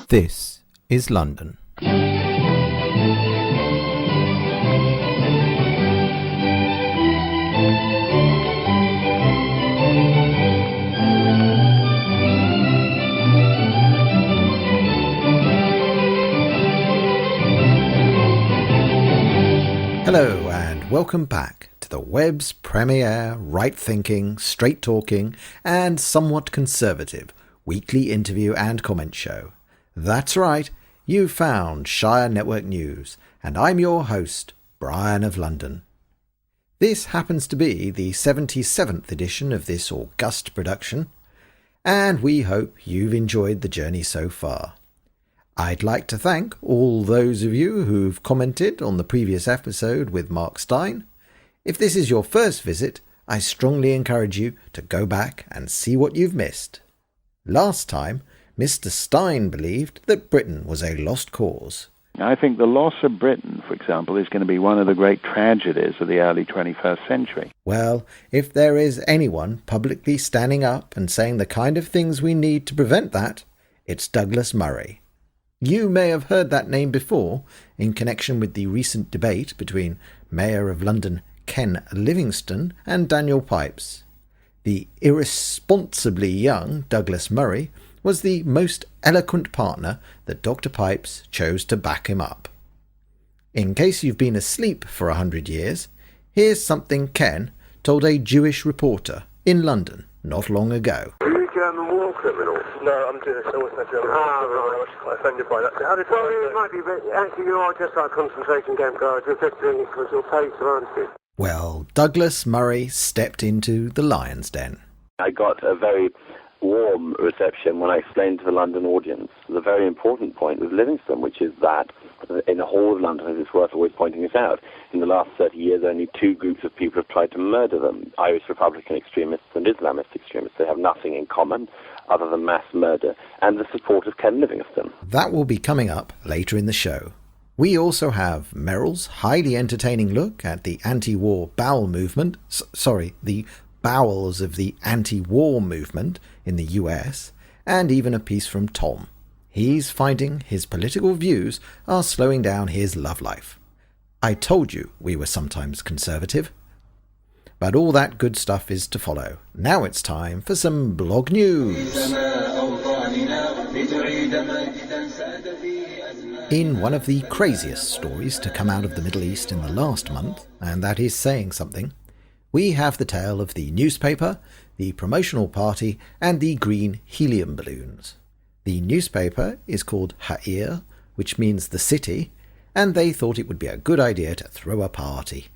This is London. Hello and welcome back to the web's premier, right-thinking, straight-talking and somewhat conservative weekly interview and comment show. That's right, you found Shire Network News, and I'm your host, Brian of London. This happens to be the 77th edition of this august production, and we hope you've enjoyed the journey so far. I'd like to thank all those of you who've commented on the previous episode with Mark Stein. If this is your first visit, I strongly encourage you to go back and see what you've missed. Last time, Mr. Stein believed that Britain was a lost cause. I think the loss of Britain, for example, is going to be one of the great tragedies of the early 21st century. Well, if there is anyone publicly standing up and saying the kind of things we need to prevent that, it's Douglas Murray. You may have heard that name before in connection with the recent debate between Mayor of London Ken Livingstone and Daniel Pipes. The irresponsibly young Douglas Murray was the most eloquent partner that Dr. Pipes chose to back him up. In case you've been asleep for 100 years, here's something Ken told a Jewish reporter in London not long ago. Are you a German war criminal? No, I'm Jewish. I was not German. Right. I was quite offended by that. It might be, but actually you are just like concentration camp guards. You're just doing it because you're paid to answer. Well, Douglas Murray stepped into the lion's den. I got a very warm reception when I explained to the London audience the very important point with Livingstone, which is that in the whole of London, and it's worth always pointing this out, in the last 30 years only two groups of people have tried to murder them, Irish Republican extremists and Islamist extremists. They have nothing in common other than mass murder and the support of Ken Livingstone. That will be coming up later in the show. We also have Merrill's highly entertaining look at the anti-war bowel movement, the bowels of the anti-war movement in the US, and even a piece from Tom. He's finding his political views are slowing down his love life. I told you we were sometimes conservative. But all that good stuff is to follow. Now it's time for some blog news. In one of the craziest stories to come out of the Middle East in the last month, and that is saying something, we have the tale of the newspaper, the promotional party, and the green helium balloons. The newspaper is called Shire, which means the city, and they thought it would be a good idea to throw a party.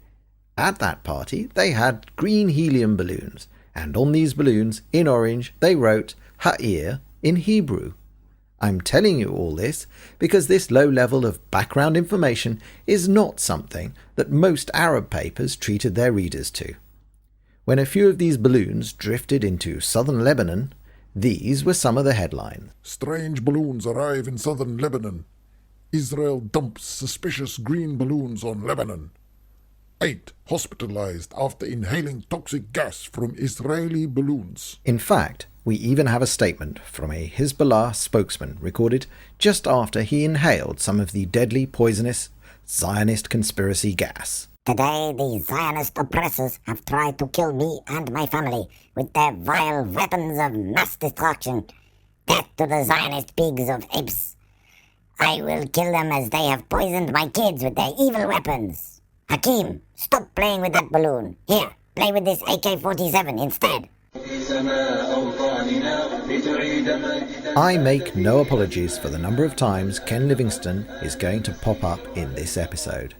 At that party, they had green helium balloons, and on these balloons, in orange, they wrote Shire in Hebrew. I'm telling you all this because this low level of background information is not something that most Arab papers treated their readers to. When a few of these balloons drifted into southern Lebanon, these were some of the headlines. Strange balloons arrive in southern Lebanon. Israel dumps suspicious green balloons on Lebanon. 8 hospitalized after inhaling toxic gas from Israeli balloons. In fact, we even have a statement from a Hezbollah spokesman recorded just after he inhaled some of the deadly poisonous Zionist conspiracy gas. Today, the Zionist oppressors have tried to kill me and my family with their vile weapons of mass destruction. Death to the Zionist pigs of apes. I will kill them as they have poisoned my kids with their evil weapons. Hakeem, stop playing with that balloon. Here, play with this AK-47 instead. I make no apologies for the number of times Ken Livingstone is going to pop up in this episode.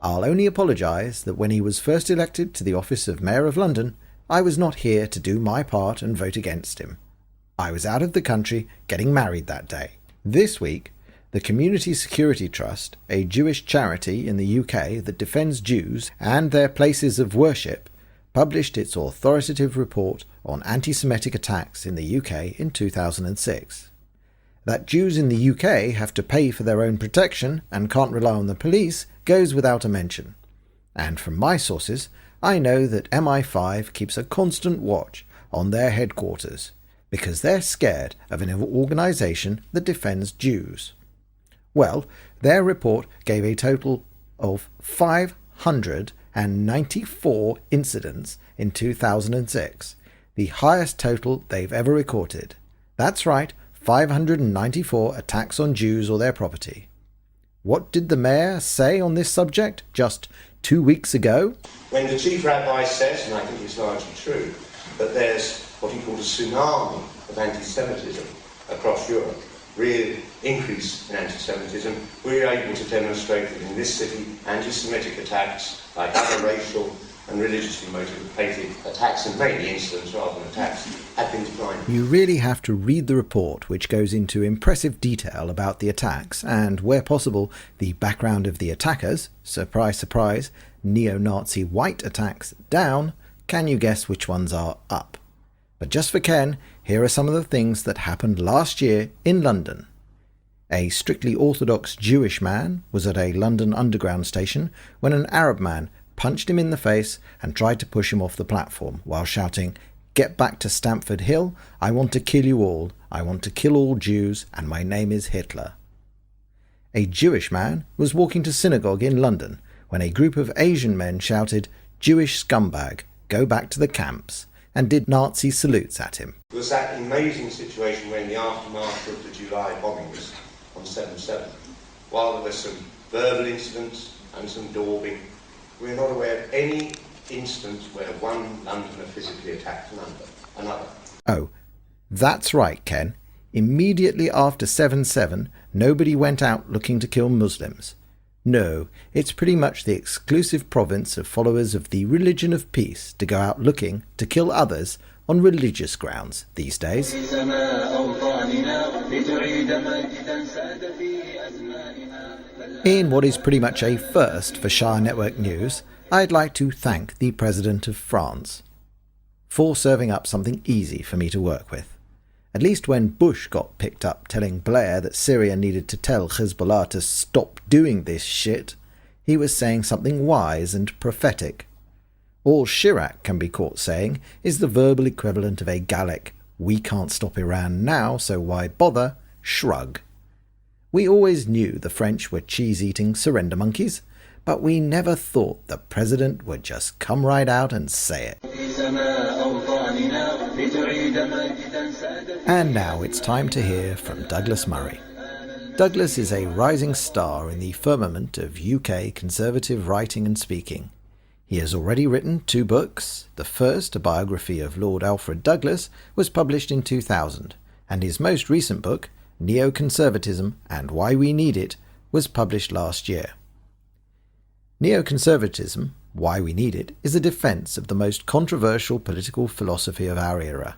I'll only apologise that when he was first elected to the office of Mayor of London, I was not here to do my part and vote against him. I was out of the country getting married that day. This week, the Community Security Trust, a Jewish charity in the UK that defends Jews and their places of worship, published its authoritative report on anti-Semitic attacks in the UK in 2006. That Jews in the UK have to pay for their own protection and can't rely on the police goes without a mention. And from my sources, I know that MI5 keeps a constant watch on their headquarters, because they're scared of an organisation that defends Jews. Well, their report gave a total of 594 incidents in 2006, the highest total they've ever recorded. That's right, 594 attacks on Jews or their property. What did the mayor say on this subject just 2 weeks ago? When the chief rabbi says, and I think it's largely true, that there's what he called a tsunami of anti-Semitism across Europe, real increase in anti-Semitism, we're able to demonstrate that in this city, anti-Semitic attacks, like other racial and religiously motivated attacks, and mainly incidents rather than attacks, have been declining. You really have to read the report, which goes into impressive detail about the attacks and, where possible, the background of the attackers. Surprise, surprise, neo-Nazi white attacks down. Can you guess which ones are up? But just for Ken, here are some of the things that happened last year in London. A strictly Orthodox Jewish man was at a London Underground station when an Arab man punched him in the face and tried to push him off the platform while shouting, "Get back to Stamford Hill, I want to kill you all, I want to kill all Jews, and my name is Hitler." A Jewish man was walking to synagogue in London when a group of Asian men shouted, "Jewish scumbag, go back to the camps," and did Nazi salutes at him. There was that amazing situation when the aftermath of the July bombings on 7/7, while there were some verbal incidents and some daubing, we're not aware of any instance where one Londoner physically attacked another. Oh, that's right, Ken. Immediately after 7/7, nobody went out looking to kill Muslims. No, it's pretty much the exclusive province of followers of the religion of peace to go out looking to kill others on religious grounds these days. In what is pretty much a first for Shire Network News, I'd like to thank the President of France for serving up something easy for me to work with. At least when Bush got picked up telling Blair that Syria needed to tell Hezbollah to stop doing this shit, he was saying something wise and prophetic. All Chirac can be caught saying is the verbal equivalent of a Gallic, "We can't stop Iran now, so why bother?" shrug. We always knew the French were cheese-eating surrender monkeys, but we never thought the President would just come right out and say it. And now it's time to hear from Douglas Murray. Douglas is a rising star in the firmament of UK conservative writing and speaking. He has already written 2 books. The first, a biography of Lord Alfred Douglas, was published in 2000, and his most recent book, Neo-Conservatism and Why We Need It, was published last year. Neo-Conservatism, Why We Need It, is a defence of the most controversial political philosophy of our era.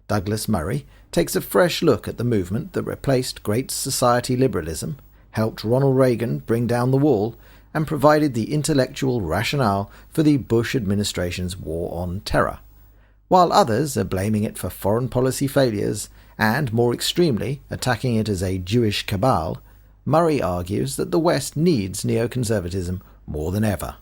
Douglas Murray takes a fresh look at the movement that replaced Great Society liberalism, helped Ronald Reagan bring down the wall, and provided the intellectual rationale for the Bush administration's war on terror. While others are blaming it for foreign policy failures and, more extremely, attacking it as a Jewish cabal, Murray argues that the West needs neoconservatism more than ever.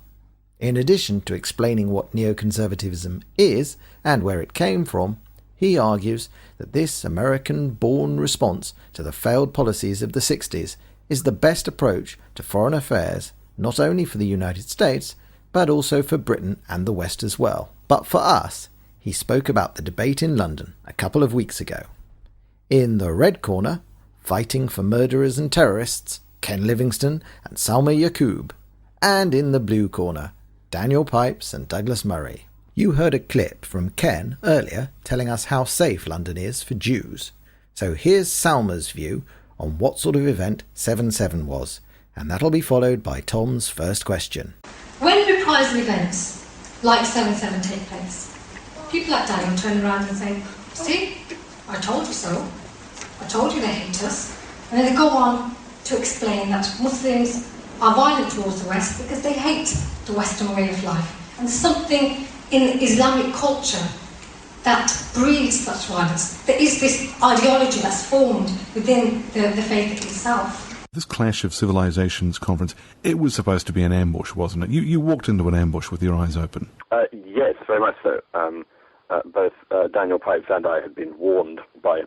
In addition to explaining what neoconservatism is and where it came from, he argues that this American-born response to the failed policies of the 60s is the best approach to foreign affairs, not only for the United States, but also for Britain and the West as well. But for us, he spoke about the debate in London a couple of weeks ago. In the red corner, fighting for murderers and terrorists, Ken Livingstone and Salma Yaqub. And in the blue corner, Daniel Pipes and Douglas Murray. You heard a clip from Ken earlier telling us how safe London is for Jews. So here's Salma's view on what sort of event 7/7 was, and that'll be followed by Tom's first question. When reprisal events like 7/7 take place, people like Daniel turn around and say, "See, I told you so. I told you they hate us." And then they go on to explain that Muslims are violent towards the West because they hate the Western way of life. And there's something in Islamic culture that breeds such violence. There is this ideology that's formed within the faith itself. This Clash of Civilizations conference, it was supposed to be an ambush, wasn't it? You walked into an ambush with your eyes open. Yes, very much so. both Daniel Pipes and I had been warned by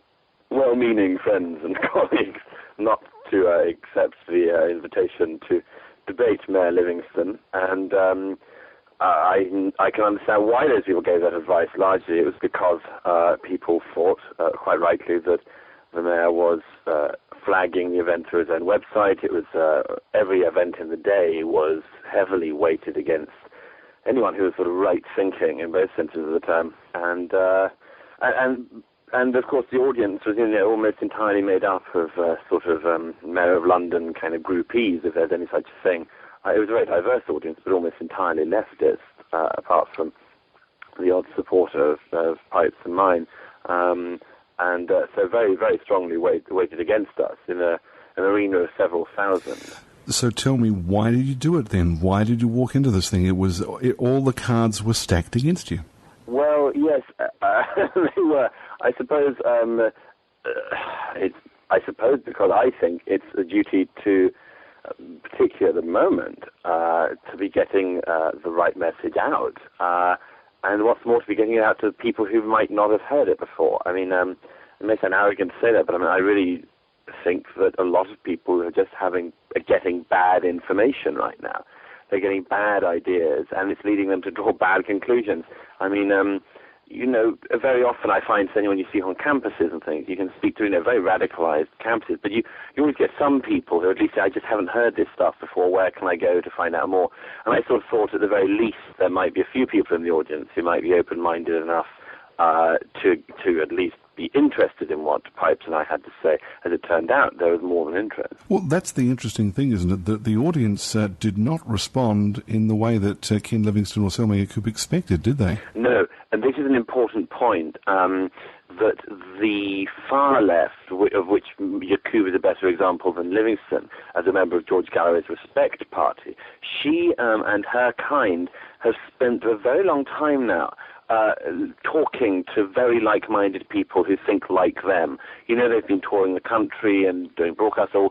well-meaning friends and colleagues not to accept the invitation to debate Mayor Livingstone, and I can understand why those people gave that advice. Largely it was because people thought, quite rightly, that the mayor was flagging the event through his own website. It was every event in the day was heavily weighted against anyone who was sort of right-thinking in both senses of the term, and of course the audience was almost entirely made up of Mayor of London kind of groupies, if there's any such thing. It was a very diverse audience, but almost entirely leftist, apart from the odd supporter of Pipes and mine, and so very, very strongly weighted against us in an arena of several thousand. So tell me, why did you do it then? Why did you walk into this thing? All the cards were stacked against you. Well, yes, they were. I suppose because I think it's a duty to, particularly at the moment, to be getting the right message out. And what's more, to be getting it out to people who might not have heard it before. I mean, it may sound arrogant to say that, but I mean, I really think that a lot of people are just getting bad information right now. They're getting bad ideas, and it's leading them to draw bad conclusions. I mean, very often I find anyone you see on campuses and things, you can speak to, very radicalized campuses, but you always get some people who at least say, I just haven't heard this stuff before, where can I go to find out more? And I sort of thought at the very least there might be a few people in the audience who might be open-minded enough to at least be interested in what Pipes and I had to say. As it turned out, there was more than interest. Well, that's the interesting thing, isn't it? That the audience did not respond in the way that Ken Livingstone or Selma Yacoub expected, did they? No, and this is an important point, that the far left, of which Yacoub is a better example than Livingstone, as a member of George Galloway's Respect Party, she and her kind have spent a very long time now talking to very like-minded people who think like them. They've been touring the country and doing broadcasts, or,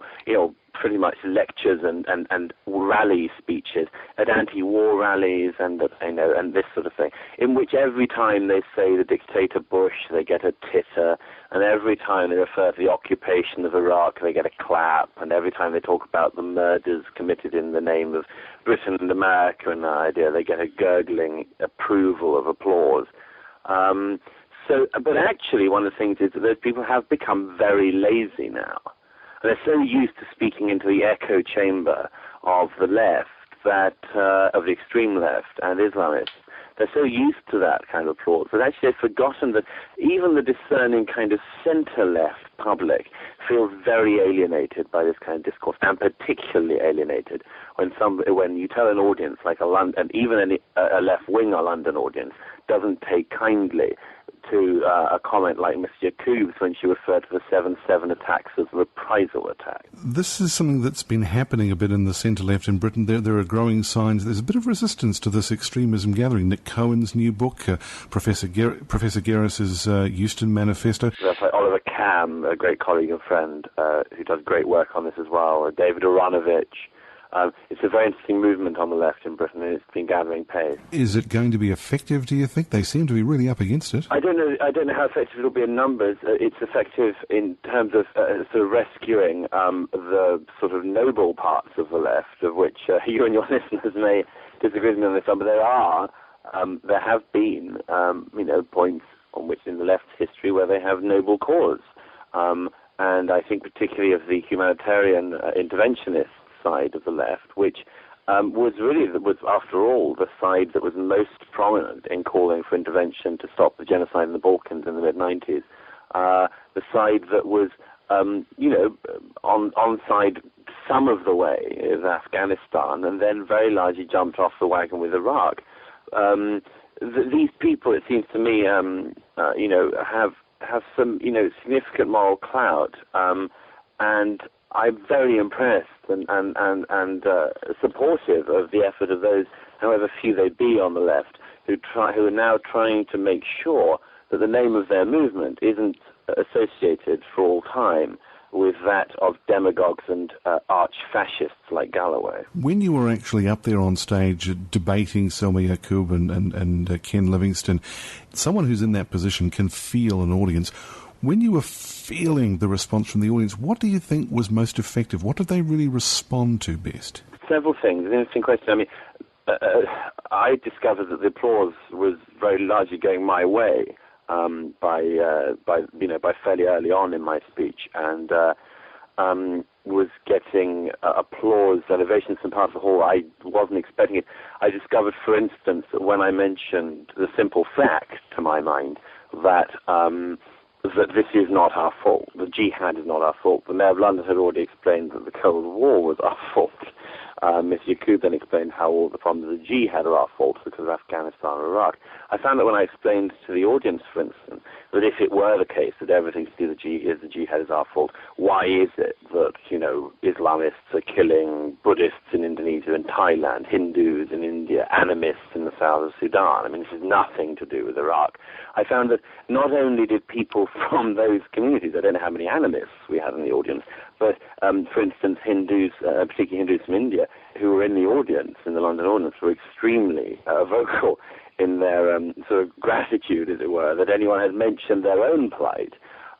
pretty much lectures and rally speeches at anti-war rallies and this sort of thing, in which every time they say the dictator Bush, they get a titter, and every time they refer to the occupation of Iraq, they get a clap, and every time they talk about the murders committed in the name of Britain and America and that idea, they get a gurgling approval of applause. But actually, one of the things is that those people have become very lazy now. And they're so used to speaking into the echo chamber of the left, of the extreme left and Islamists. They're so used to that kind of applause that actually they've forgotten that even the discerning kind of center-left public feels very alienated by this kind of discourse, and particularly alienated when you tell an audience like and even a left-wing London audience doesn't take kindly to a comment like Ms. Yacoub's when she referred to the 7/7 attacks as reprisal attacks. This is something that's been happening a bit in the centre-left in Britain. There are growing signs. There's a bit of resistance to this extremism gathering. Nick Cohen's new book, Professor Gerris's Euston Manifesto. That's like Oliver Cam, a great colleague and friend, who does great work on this as well. David Aronovich. It's a very interesting movement on the left in Britain, and it's been gathering pace. Is it going to be effective, do you think? They seem to be really up against it. I don't know how effective it'll be in numbers. It's effective in terms of sort of rescuing the sort of noble parts of the left, of which you and your listeners may disagree with me on this one, but there have been points on which in the left's history where they have noble cause, and I think particularly of the humanitarian interventionist side of the left, which was after all the side that was most prominent in calling for intervention to stop the genocide in the Balkans in the mid-90s. The side that was, on side some of the way of Afghanistan, and then very largely jumped off the wagon with Iraq. These people, it seems to me, have some, significant moral clout, and I'm very impressed and supportive of the effort of those, however few they be on the left, who are now trying to make sure that the name of their movement isn't associated for all time with that of demagogues and arch-fascists like Galloway. When you were actually up there on stage debating Selma Yaqub and Ken Livingstone, someone who's in that position can feel an audience. When you were feeling the response from the audience, what do you think was most effective? What did they really respond to best? Several things. An interesting question. I mean, I discovered that the applause was very largely going my way by fairly early on in my speech, and was getting applause, elevations in parts of the hall. I wasn't expecting it. I discovered, for instance, that when I mentioned the simple fact, to my mind, that this is not our fault. The jihad is not our fault. The Mayor of London had already explained that the Cold War was our fault. Ms. Yaqub then explained how all the problems of the jihad are our fault because of Afghanistan and Iraq. I found that when I explained to the audience, for instance, that if it were the case that everything to do with the jihad is our fault, why is it that, Islamists are killing Buddhists in Indonesia and Thailand, Hindus in India, animists in the south of Sudan? I mean, this has nothing to do with Iraq. I found that not only did people from those communities, I don't know how many animists we had in the audience, but, for instance, Hindus, particularly Hindus from India, who were in the audience, in the London audience, were extremely vocal in their sort of gratitude, as it were, that anyone had mentioned their own plight.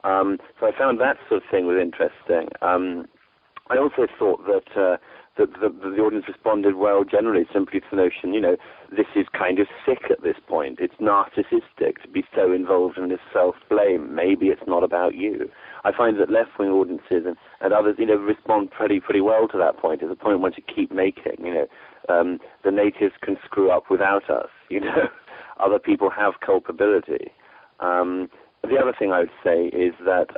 So I found that sort of thing was interesting. I also thought that the audience responded well generally, simply to the notion, this is kind of sick at this point. It's narcissistic to be so involved in this self-blame. Maybe it's not about you. I find that left-wing audiences and others, respond pretty well to that point. It's a point one should keep making. The natives can screw up without us. Other people have culpability. The other thing I would say is that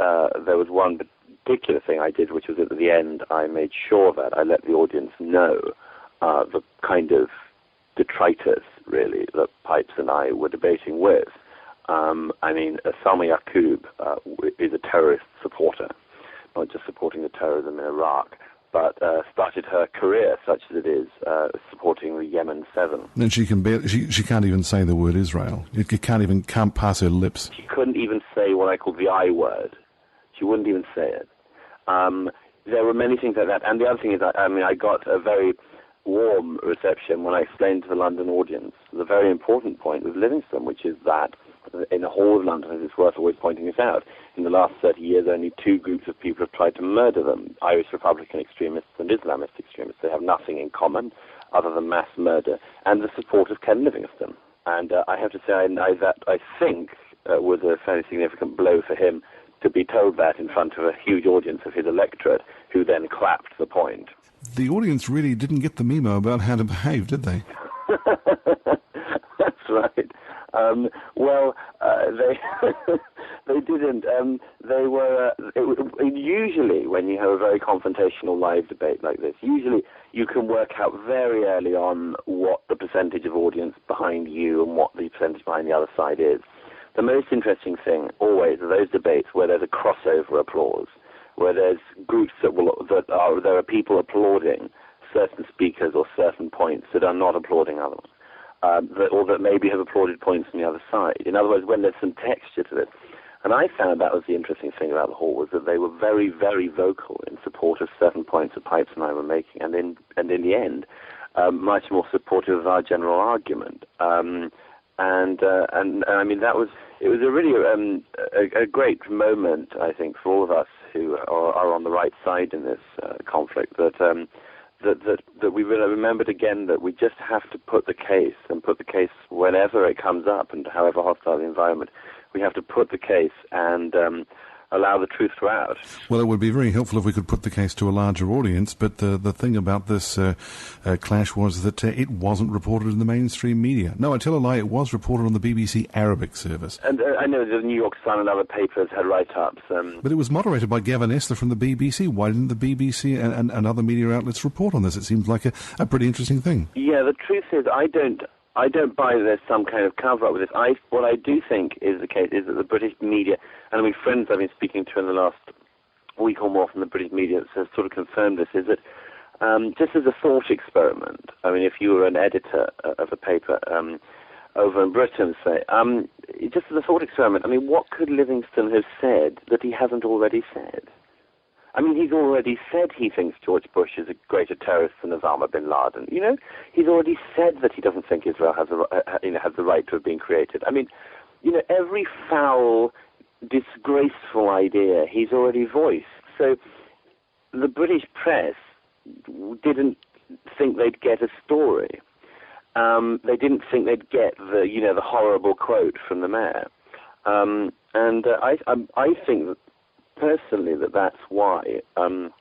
there was one particular thing I did, which was at the end, I made sure that I let the audience know the kind of detritus, really, that Pipes and I were debating with. Salma Yaqub is a terrorist supporter, not just supporting the terrorism in Iraq, but started her career, such as it is, supporting the Yemen 7. And she can't even say the word Israel. It can't pass her lips. She couldn't even say what I call the I word. She wouldn't even say it. There were many things like that. And the other thing is, I got a very warm reception when I explained to the London audience the very important point with Livingstone, which is that in the whole of London, it's worth always pointing this out, in the last 30 years, only two groups of people have tried to murder them, Irish Republican extremists and Islamist extremists. They have nothing in common other than mass murder and the support of Ken Livingstone. And I have to say that I think was a fairly significant blow for him to be told that in front of a huge audience of his electorate, who then clapped the point. The audience really didn't get the memo about how to behave, did they? That's right. They didn't. They were usually, when you have a very confrontational live debate like this, usually you can work out very early on what the percentage of audience behind you and what the percentage behind the other side is. The most interesting thing always are those debates where there's a crossover applause, where there's groups there are people applauding certain speakers or certain points that are not applauding others. Or that maybe have applauded points on the other side. In other words, when there's some texture to it. And I found that was the interesting thing about the hall, was that they were very, very vocal in support of certain points that Pipes and I were making, and in the end, much more supportive of our general argument. It was a really a great moment, I think, for all of us who are on the right side in this conflict, that we remembered again that we just have to put the case whenever it comes up and however hostile the environment. We have to put the case and allow the truth to out. Well, it would be very helpful if we could put the case to a larger audience, but the thing about this clash was that it wasn't reported in the mainstream media. No, I tell a lie, it was reported on the BBC Arabic service. And I know the New York Sun and other papers had write-ups. But it was moderated by Gavin Esler from the BBC. Why didn't the BBC and other media outlets report on this? It seems like a pretty interesting thing. Yeah, the truth is, I don't buy there's some kind of cover-up with this. What I do think is the case is that the British media, and friends I've been speaking to in the last week or more from the British media have sort of confirmed this, is that just as a thought experiment, if you were an editor of a paper over in Britain, say, just as a thought experiment, what could Livingstone have said that he hasn't already said? I mean, he's already said he thinks George Bush is a greater terrorist than Osama bin Laden. You know, he's already said that he doesn't think Israel has the right to have been created. I mean, you know, every foul, disgraceful idea he's already voiced. So the British press didn't think they'd get a story. They didn't think they'd get the horrible quote from the mayor. I think that personally that's why the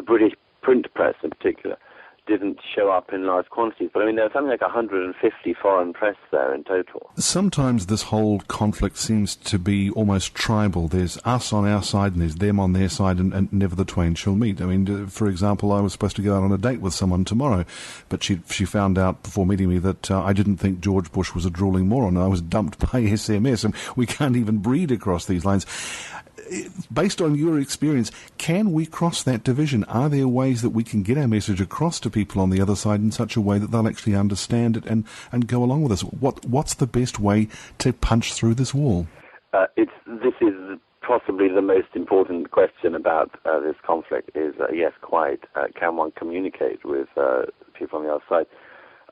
British print press in particular didn't show up in large quantities. But I mean, there was something like 150 foreign press there in total. Sometimes this whole conflict seems to be almost tribal. There's us on our side and there's them on their side, and never the twain shall meet. I mean, for example, I was supposed to go out on a date with someone tomorrow, but she found out before meeting me that I didn't think George Bush was a drooling moron. I was dumped by SMS, and we can't even breed across these lines. Based on your experience, can we cross that division? Are there ways that we can get our message across to people on the other side in such a way that they'll actually understand it and go along with us? What's the best way to punch through this wall? This is possibly the most important question about this conflict is, yes, quite, can one communicate with people on the other side?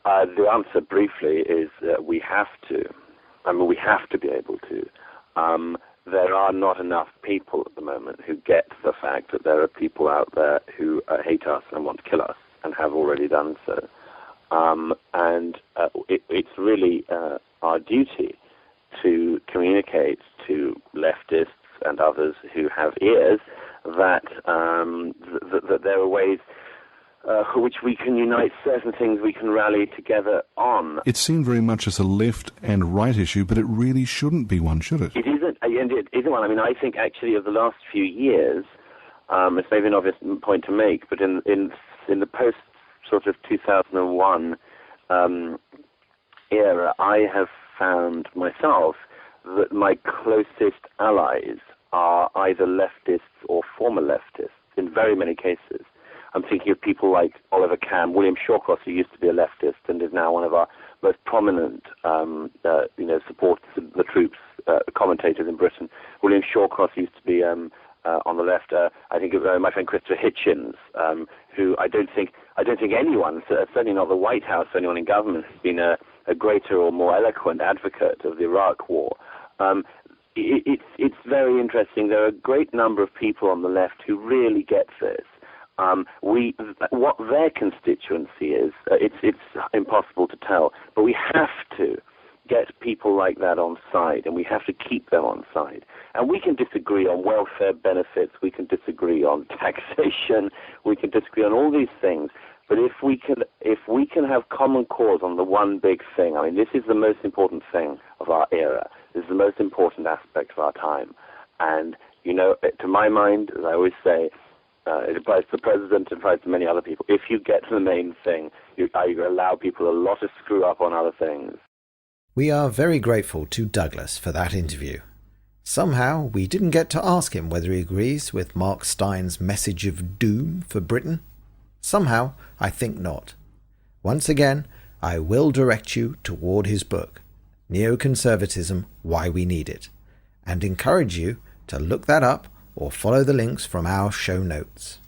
The answer briefly is we have to. I mean, we have to be able to. There are not enough people at the moment who get the fact that there are people out there who hate us and want to kill us and have already done so. It's really our duty to communicate to leftists and others who have ears that there are ways for which we can unite, certain things we can rally together on. It's seen very much as a left and right issue, but it really shouldn't be one, should it? It isn't, and it isn't one. I mean, I think actually of the last few years, it's maybe an obvious point to make, but in the post sort of 2001 era, I have found myself that my closest allies are either leftists or former leftists in very many cases. I'm thinking of people like Oliver Camm, William Shawcross, who used to be a leftist and is now one of our most prominent, supporters of the troops, commentators in Britain. William Shawcross used to be on the left. I think of my friend Christopher Hitchens, who I don't think anyone, certainly not the White House or anyone in government, has been a greater or more eloquent advocate of the Iraq War. It's very interesting. There are a great number of people on the left who really get this. What their constituency is, it's impossible to tell, but we have to get people like that on side, and we have to keep them on side. And we can disagree on welfare benefits, we can disagree on taxation, we can disagree on all these things, but if we can have common cause on the one big thing, I mean, this is the most important thing of our era. This is the most important aspect of our time. And, to my mind, as I always say, it applies to the president, it applies to many other people. If you get to the main thing, you allow people a lot of screw up on other things. We are very grateful to Douglas for that interview. Somehow, we didn't get to ask him whether he agrees with Mark Stein's message of doom for Britain. Somehow, I think not. Once again, I will direct you toward his book, Neo-Conservatism, Why We Need It, and encourage you to look that up or follow the links from our show notes.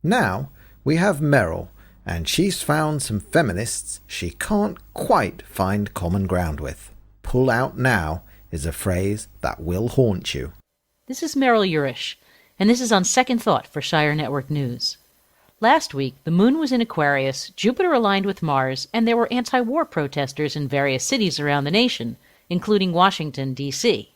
Now, we have Meryl, and she's found some feminists she can't quite find common ground with. Pull out now is a phrase that will haunt you. This is Meryl Urish, and this is On Second Thought for Shire Network News. Last week, the moon was in Aquarius, Jupiter aligned with Mars, and there were anti-war protesters in various cities around the nation, including Washington, D.C.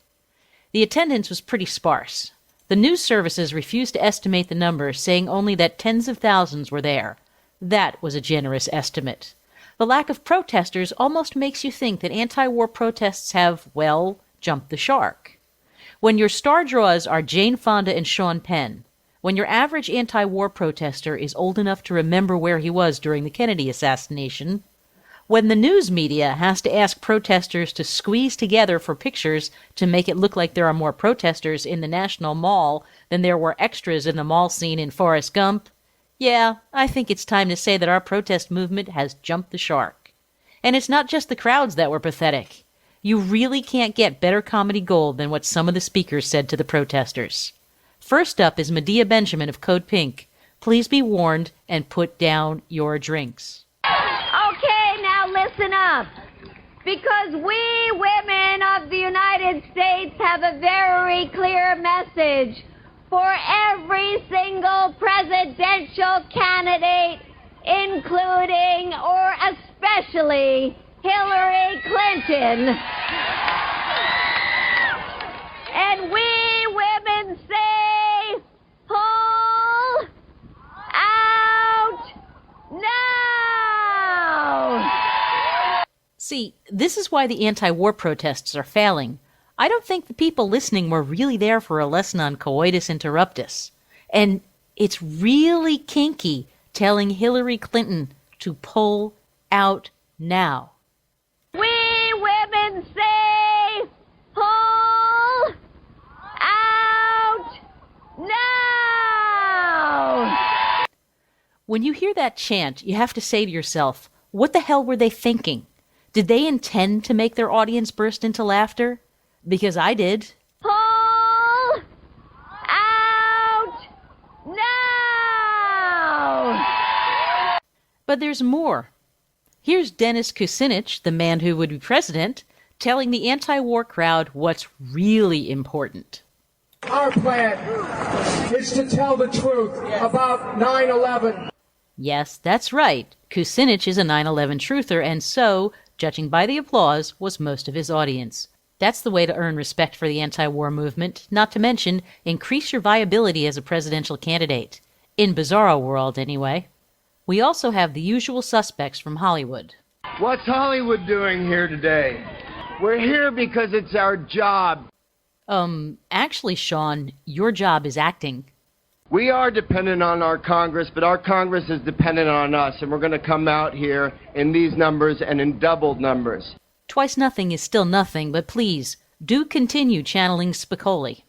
The attendance was pretty sparse. The news services refused to estimate the numbers, saying only that tens of thousands were there. That was a generous estimate. The lack of protesters almost makes you think that anti-war protests have, well, jumped the shark. When your star draws are Jane Fonda and Sean Penn, when your average anti-war protester is old enough to remember where he was during the Kennedy assassination, when the news media has to ask protesters to squeeze together for pictures to make it look like there are more protesters in the National Mall than there were extras in the mall scene in Forrest Gump, yeah, I think it's time to say that our protest movement has jumped the shark. And it's not just the crowds that were pathetic. You really can't get better comedy gold than what some of the speakers said to the protesters. First up is Medea Benjamin of Code Pink. Please be warned and put down your drinks. Okay, now listen up. Because we women of the United States have a very clear message for every single presidential candidate, including or especially Hillary Clinton. And we women say, pull out now! See, this is why the anti-war protests are failing. I don't think the people listening were really there for a lesson on coitus interruptus. And it's really kinky telling Hillary Clinton to pull out now. We women say, pull out now! When you hear that chant, you have to say to yourself, what the hell were they thinking? Did they intend to make their audience burst into laughter? Because I did. Pull out now! But there's more. Here's Dennis Kucinich, the man who would be president, telling the anti-war crowd what's really important. Our plan is to tell the truth about 9/11. Yes, that's right. Kucinich is a 9/11 truther, and so, judging by the applause, was most of his audience. That's the way to earn respect for the anti-war movement, not to mention increase your viability as a presidential candidate. In Bizarro World, anyway. We also have the usual suspects from Hollywood. What's Hollywood doing here today? We're here because it's our job. Actually, Sean, your job is acting. We are dependent on our Congress, but our Congress is dependent on us, and we're going to come out here in these numbers and in doubled numbers. Twice nothing is still nothing, but please, do continue channeling Spicoli.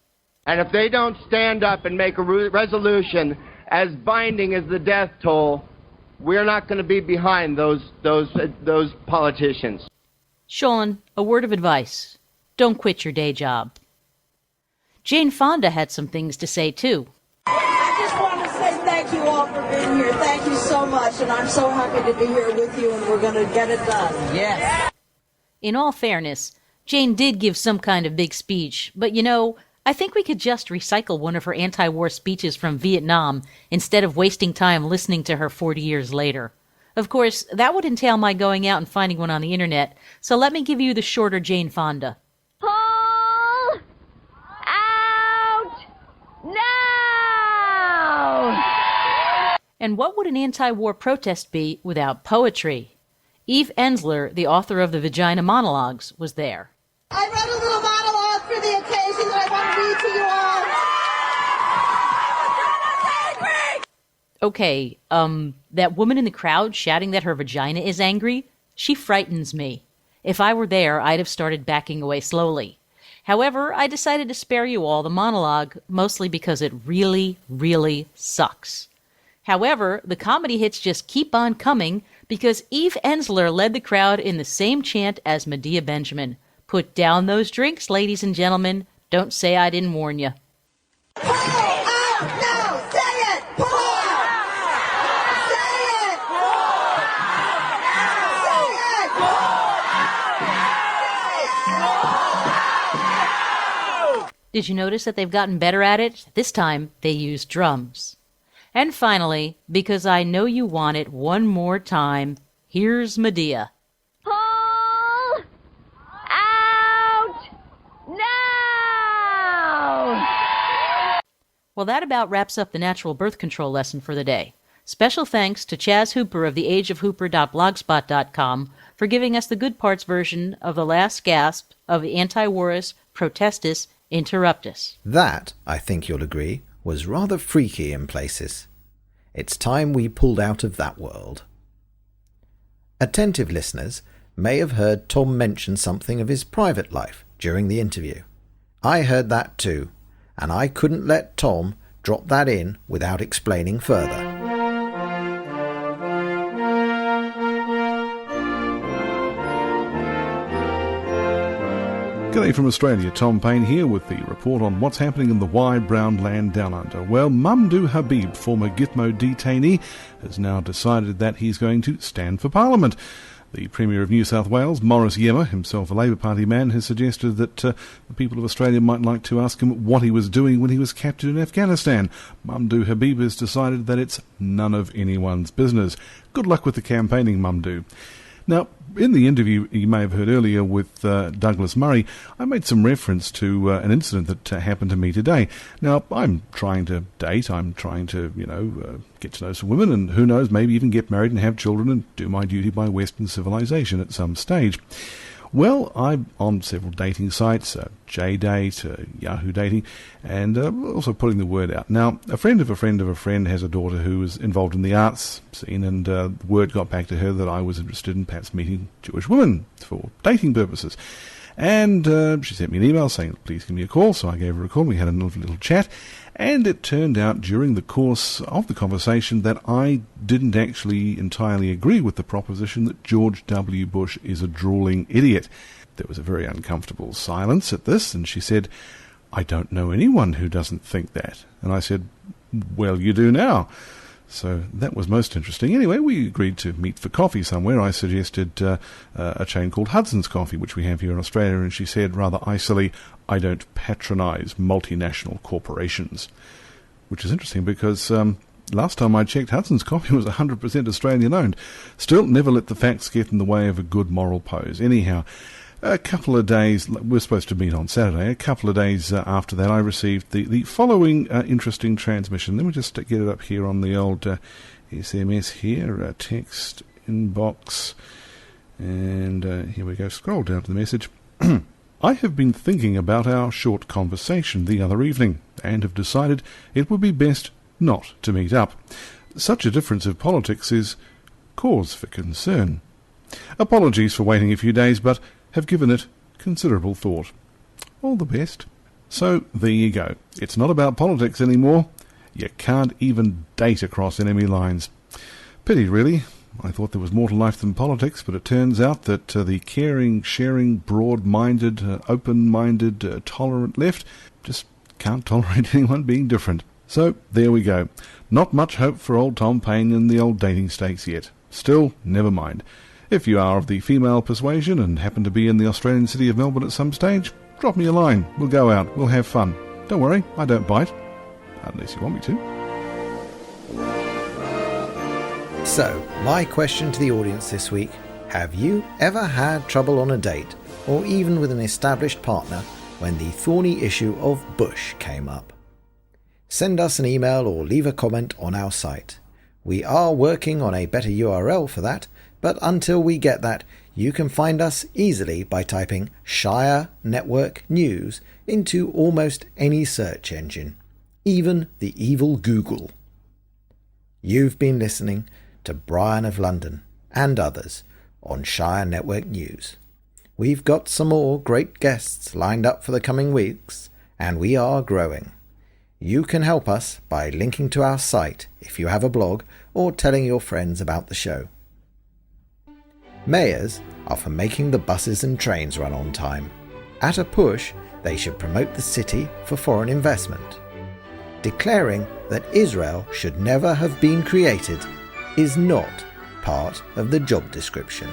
And if they don't stand up and make a resolution as binding as the death toll, we're not going to be behind those politicians. Sean, a word of advice. Don't quit your day job. Jane Fonda had some things to say, too. I just want to say thank you all for being here. Thank you so much, and I'm so happy to be here with you, and we're going to get it done. Yes. In all fairness, Jane did give some kind of big speech, but you know, I think we could just recycle one of her anti-war speeches from Vietnam instead of wasting time listening to her 40 years later. Of course, that would entail my going out and finding one on the internet, so let me give you the shorter Jane Fonda. Pull out now! And what would an anti-war protest be without poetry? Eve Ensler, the author of the Vagina Monologues, was there. I wrote a little monologue for the occasion that I want to read to you all. Okay, that woman in the crowd shouting that her vagina is angry, she frightens me. If I were there, I'd have started backing away slowly. However, I decided to spare you all the monologue, mostly because it really, really sucks. However, the comedy hits just keep on coming because Eve Ensler led the crowd in the same chant as Medea Benjamin. Put down those drinks, ladies and gentlemen. Don't say I didn't warn you. Pull out now! Say it! Pull out! Say it! Say it! Did you notice that they've gotten better at it? This time, they use drums. And finally, because I know you want it one more time, here's Medea. Pull out now! Well, that about wraps up the natural birth control lesson for the day. Special thanks to Chaz Hooper of theageofhooper.blogspot.com for giving us the good parts version of the last gasp of the anti-warist protestus interruptus. That, I think you'll agree, was rather freaky in places. It's time we pulled out of that world. Attentive listeners may have heard Tom mention something of his private life during the interview. I heard that too, and I couldn't let Tom drop that in without explaining further. G'day from Australia, Tom Payne here with the report on what's happening in the wide brown land down under. Well, Mamdouh Habib, former Gitmo detainee, has now decided that he's going to stand for Parliament. The Premier of New South Wales, Maurice Yemmer, himself a Labour Party man, has suggested that the people of Australia might like to ask him what he was doing when he was captured in Afghanistan. Mamdouh Habib has decided that it's none of anyone's business. Good luck with the campaigning, Mamdouh. Now, in the interview you may have heard earlier with Douglas Murray, I made some reference to an incident that happened to me today. Now, I'm trying to date, I'm trying to, get to know some women, and who knows, maybe even get married and have children and do my duty by Western civilization at some stage. Well, I'm on several dating sites, JDate, Yahoo Dating, and also putting the word out. Now, a friend of a friend of a friend has a daughter who is involved in the arts scene, and word got back to her that I was interested in perhaps meeting Jewish women for dating purposes. And she sent me an email saying, please give me a call, so I gave her a call. We had a little chat, and it turned out during the course of the conversation that I didn't actually entirely agree with the proposition that George W. Bush is a drooling idiot. There was a very uncomfortable silence at this, and she said, I don't know anyone who doesn't think that. And I said, well, you do now. So that was most interesting. Anyway, we agreed to meet for coffee somewhere. I suggested a chain called Hudson's Coffee, which we have here in Australia, and she said rather icily, I don't patronise multinational corporations. Which is interesting because last time I checked, Hudson's Coffee was 100% Australian-owned. Still, never let the facts get in the way of a good moral pose. Anyhow, a couple of days, we're supposed to meet on Saturday, a couple of days after that I received the following interesting transmission. Let me just get it up here on the old SMS here, text inbox, and here we go, scroll down to the message. I have been thinking about our short conversation the other evening, and have decided it would be best not to meet up. Such a difference of politics is cause for concern. Apologies for waiting a few days, but have given it considerable thought. All the best. So, there you go. It's not about politics anymore. You can't even date across enemy lines. Pity, really. I thought there was more to life than politics, but it turns out that the caring, sharing, broad-minded, open-minded, tolerant left just can't tolerate anyone being different. So, there we go. Not much hope for old Tom Payne in the old dating stakes yet. Still, never mind. If you are of the female persuasion and happen to be in the Australian city of Melbourne at some stage, drop me a line. We'll go out. We'll have fun. Don't worry, I don't bite. Unless you want me to. So, my question to the audience this week, have you ever had trouble on a date, or even with an established partner, when the thorny issue of Bush came up? Send us an email or leave a comment on our site. We are working on a better URL for that, but until we get that, you can find us easily by typing Shire Network News into almost any search engine, even the evil Google. You've been listening to Brian of London and others on Shire Network News. We've got some more great guests lined up for the coming weeks, and we are growing. You can help us by linking to our site if you have a blog or telling your friends about the show. Mayors are for making the buses and trains run on time. At a push, they should promote the city for foreign investment. Declaring that Israel should never have been created is not part of the job description.